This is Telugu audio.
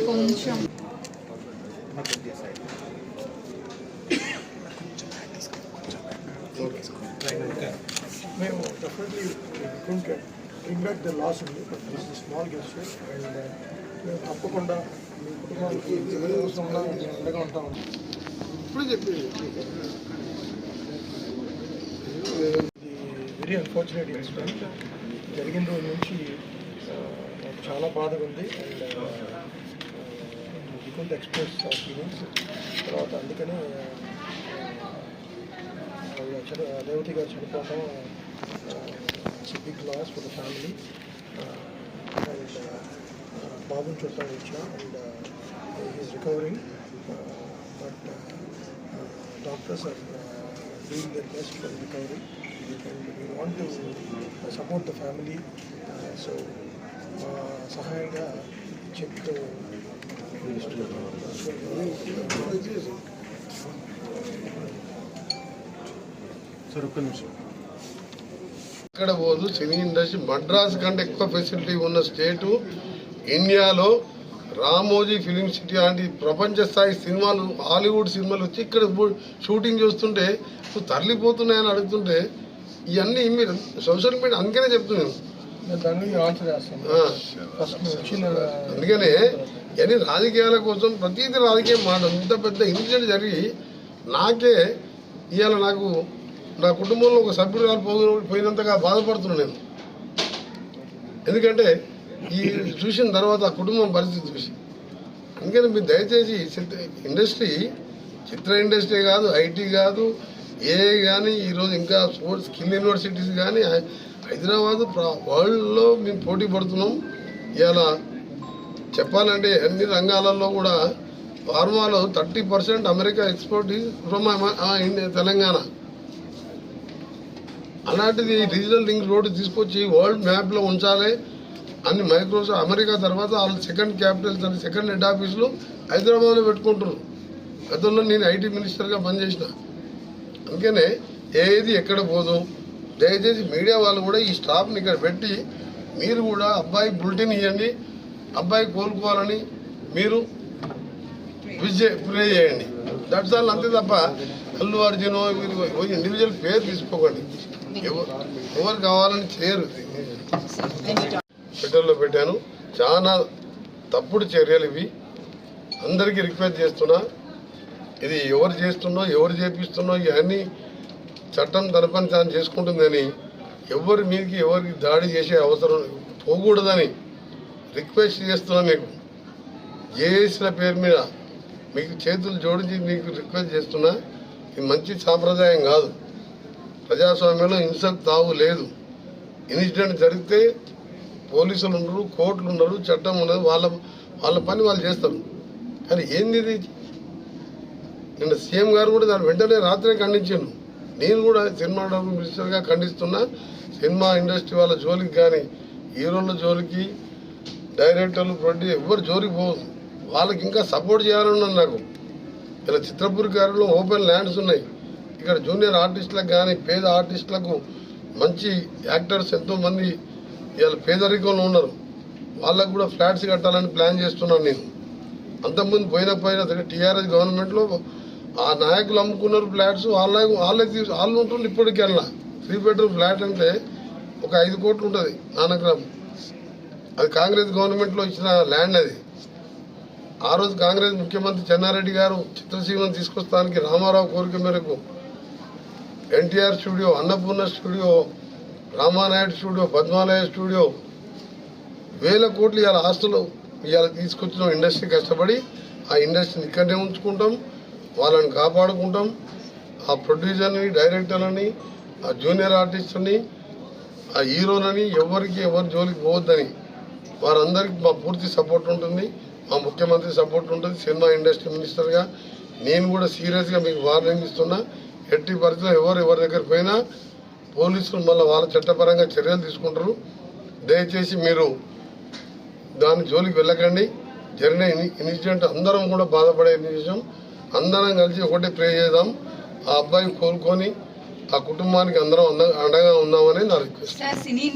కొంచెం మేము definitely couldn't bring back the loss only, but this is a small gesture and మేము తప్పకుండా మీ కుటుంబానికి ఏ అవసరం ఉన్నా మేము అండగా ఉంటాం. ఇప్పుడు చెప్పేది వెరీ అన్ఫార్చునేట్ ఇన్సిడెంట్ జరిగిన రోజు నుంచి నాకు చాలా బాధగా ఉంది and we could express feelings. తర్వాత అందుకనే రేవతి గారు చనిపోవడం it's big loss for the family. And బాబుని చూడటానికి వచ్చా and is recovering, but doctors are doing their best for recovery and we want to support the family. So సహాయంగా చెక్ సార్ ఒక్క నిమిషం. ఇక్కడ పోదు సినీ ఇండస్ట్రీ మద్రాస్ కంటే ఎక్కువ ఫెసిలిటీ ఉన్న స్టేటు ఇండియాలో. రామోజీ ఫిలిం సిటీ లాంటి ప్రపంచ స్థాయి సినిమాలు, హాలీవుడ్ సినిమాలు వచ్చి ఇక్కడ షూటింగ్ చేస్తుంటే నువ్వు తరలిపోతున్నాయని అడుగుతుంటే ఇవన్నీ మీరు సోషల్ మీడియా అందుకనే చెప్తున్నాను. అందుకనే ఇవన్నీ రాజకీయాల కోసం ప్రతిదీ రాజకీయం మాట. ఇంత పెద్ద ఇన్సిడెంట్ జరిగి నాకే ఇవాళ నాకు నా కుటుంబంలో ఒక సభ్యురాలు పోయినంతగా బాధపడుతున్నాను నేను. ఎందుకంటే ఈ చూసిన తర్వాత ఆ కుటుంబం పరిస్థితి చూసి. అందుకని మీరు దయచేసి ఇండస్ట్రీ, చిత్ర ఇండస్ట్రీ కాదు, ఐటీ కాదు, ఏ కానీ ఈరోజు ఇంకా స్పోర్ట్స్ స్కిల్ యూనివర్సిటీస్ కానీ హైదరాబాద్ వరల్డ్లో మేము పోటీ పడుతున్నాం. ఇలా చెప్పాలంటే అన్ని రంగాలలో కూడా ఫార్మాలో 30% అమెరికా ఎక్స్పోర్ట్ ఫ్రమ్ తెలంగాణ. అలాంటిది డిజిటల్ లింక్ రోడ్డు తీసుకొచ్చి వరల్డ్ మ్యాప్లో ఉంచాలి అని మైక్రోసాఫ్ట్ అమెరికా తర్వాత వాళ్ళు సెకండ్ క్యాపిటల్స్ అని సెకండ్ హెడ్ ఆఫీసులు హైదరాబాద్లో పెట్టుకుంటున్నారు. గతంలో నేను ఐటీ మినిస్టర్గా పనిచేసిన. అందుకనే ఏది ఎక్కడ పోదు. దయచేసి మీడియా వాళ్ళు కూడా ఈ స్టాఫ్ని ఇక్కడ పెట్టి మీరు కూడా అబ్బాయి బులెటిన్ ఇవ్వండి, అబ్బాయి కోలుకోవాలని మీరు ప్రే చేయండి. That's all. అంతే తప్ప అల్లు అర్జున్ ఇండివిజువల్ పేరు తీసుకోకండి. ఎవరు కావాలని చేయరు. ట్విట్టర్లో పెట్టాను. చాలా తప్పుడు చర్యలు ఇవి. అందరికీ రిక్వెస్ట్ చేస్తున్నా, ఇది ఎవరు చేస్తున్నో ఎవరు చేపిస్తున్నో ఇవన్నీ చట్టం తన పని తాను చేసుకుంటుందని ఎవరి మీదకి ఎవరికి దాడి చేసే అవసరం పోకూడదని రిక్వెస్ట్ చేస్తున్నా. మీకు జేఏసీల పేరు మీద మీకు చేతులు జోడించి మీకు రిక్వెస్ట్ చేస్తున్నా. ఇది మంచి సాంప్రదాయం కాదు. ప్రజాస్వామ్యంలో హింసకు తావు లేదు. ఇన్సిడెంట్ జరిగితే పోలీసులు ఉండరు, కోర్టులు ఉండరు, చట్టం ఉండదు. వాళ్ళ పని వాళ్ళు చేస్తారు. కానీ ఏంది ఇది? నిన్న సీఎం గారు కూడా దాని వెంటనే రాత్రే ఖండించాను. నేను కూడా సినిమా మినిస్టర్గా ఖండిస్తున్నా. సినిమా ఇండస్ట్రీ వాళ్ళ జోలికి కానీ, హీరోల జోలికి, డైరెక్టర్లు, ప్రొడ్యూసర్ ఎవరు జోలికి పోదు. వాళ్ళకి ఇంకా సపోర్ట్ చేయాలన్నది నాకు. ఇలా చిత్రపూర్ గారిలో ఓపెన్ ల్యాండ్స్ ఉన్నాయి. ఇక్కడ జూనియర్ ఆర్టిస్టులకు కానీ, పేద ఆర్టిస్టులకు మంచి యాక్టర్స్ ఎంతోమంది ఇవాళ పేదరికంలో ఉన్నారు. వాళ్ళకు కూడా ఫ్లాట్స్ కట్టాలని ప్లాన్ చేస్తున్నాను నేను. అంతకుముందు పోయిన టీఆర్ఎస్ గవర్నమెంట్లో ఆ నాయకులు అమ్ముకున్నారు ఫ్లాట్స్. వాళ్ళు ఉంటుంది. ఇప్పటికెళ్ళా 3 బెడ్రూమ్ ఫ్లాట్ అంటే ఒక 5 కోట్లు ఉంటుంది నానగ్రామ్. అది కాంగ్రెస్ గవర్నమెంట్లో ఇచ్చిన ల్యాండ్. అది ఆ రోజు కాంగ్రెస్ ముఖ్యమంత్రి చెన్నారెడ్డి గారు చిత్రసీమను తీసుకొస్తానికి రామారావు కోరిక మేరకు NTR studio, Annapurna studio, Ramanaidu studio, Padmalaya studio, 1000 కోట్లు ఇవాళ ఆస్తులు ఇవాళ తీసుకొచ్చిన ఇండస్ట్రీ కష్టపడి ఆ ఇండస్ట్రీని ఇక్కడనే ఉంచుకుంటాం. వాళ్ళని కాపాడుకుంటాం. ఆ ప్రొడ్యూసర్ని, డైరెక్టర్లని, ఆ జూనియర్ ఆర్టిస్టుని, ఆ హీరోలని ఎవరు జోలికి పోవద్దని వారందరికీ మా పూర్తి సపోర్ట్ ఉంటుంది. మా ముఖ్యమంత్రి సపోర్ట్ ఉంటుంది. సినిమా ఇండస్ట్రీ మినిస్టర్గా నేను కూడా సీరియస్గా మీకు వార్నింగ్ ఇస్తున్నా. ఎట్టి పరిస్థితుల్లో ఎవరి దగ్గర పోయినా పోలీసులు మళ్ళీ వాళ్ళ చట్టపరంగా చర్యలు తీసుకుంటారు. దయచేసి మీరు దాని జోలికి వెళ్ళకండి. జరిగిన ఇన్సిడెంట్ అందరం కూడా బాధపడే విషయం. అందరం కలిసి ఒకటే ప్రే చేద్దాం. ఆ అబ్బాయి కోలుకొని ఆ కుటుంబానికి అందరం అండగా ఉన్నామని నా రిక్వెస్ట్. సార్ సినీ